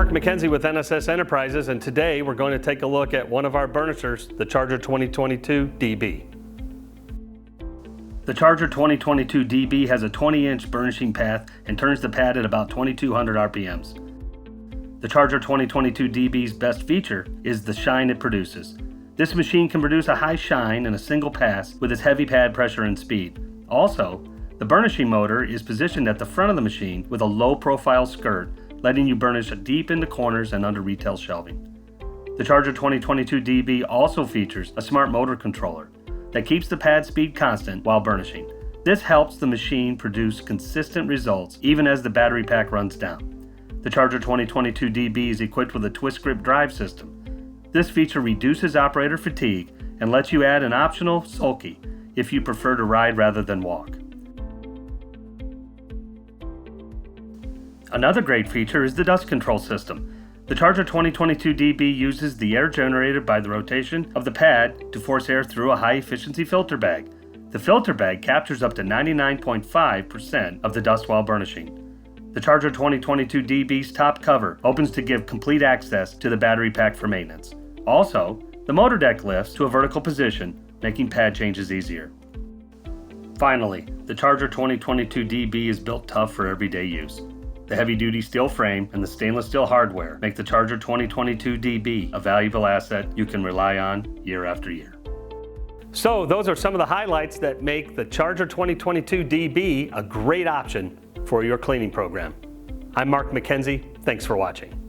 Mark McKenzie with NSS Enterprises, and today we're going to take a look at one of our burnishers, the Charger 2022 DB. The Charger 2022 DB has a 20-inch burnishing path and turns the pad at about 2200 RPMs. The Charger 2022 DB's best feature is the shine it produces. This machine can produce a high shine in a single pass with its heavy pad pressure and speed. Also, the burnishing motor is positioned at the front of the machine with a low-profile skirt, letting you burnish deep into corners and under retail shelving. The Charger 2022 DB also features a smart motor controller that keeps the pad speed constant while burnishing. This helps the machine produce consistent results even as the battery pack runs down. The Charger 2022 DB is equipped with a twist grip drive system. This feature reduces operator fatigue and lets you add an optional sulky if you prefer to ride rather than walk. Another great feature is the dust control system. The Charger 2022 DB uses the air generated by the rotation of the pad to force air through a high-efficiency filter bag. The filter bag captures up to 99.5% of the dust while burnishing. The Charger 2022 DB's top cover opens to give complete access to the battery pack for maintenance. Also, the motor deck lifts to a vertical position, making pad changes easier. Finally, the Charger 2022 DB is built tough for everyday use. The heavy-duty steel frame and the stainless steel hardware make the Charger 2022 DB a valuable asset you can rely on year after year. So those are some of the highlights that make the Charger 2022 DB a great option for your cleaning program. I'm Mark McKenzie. Thanks for watching.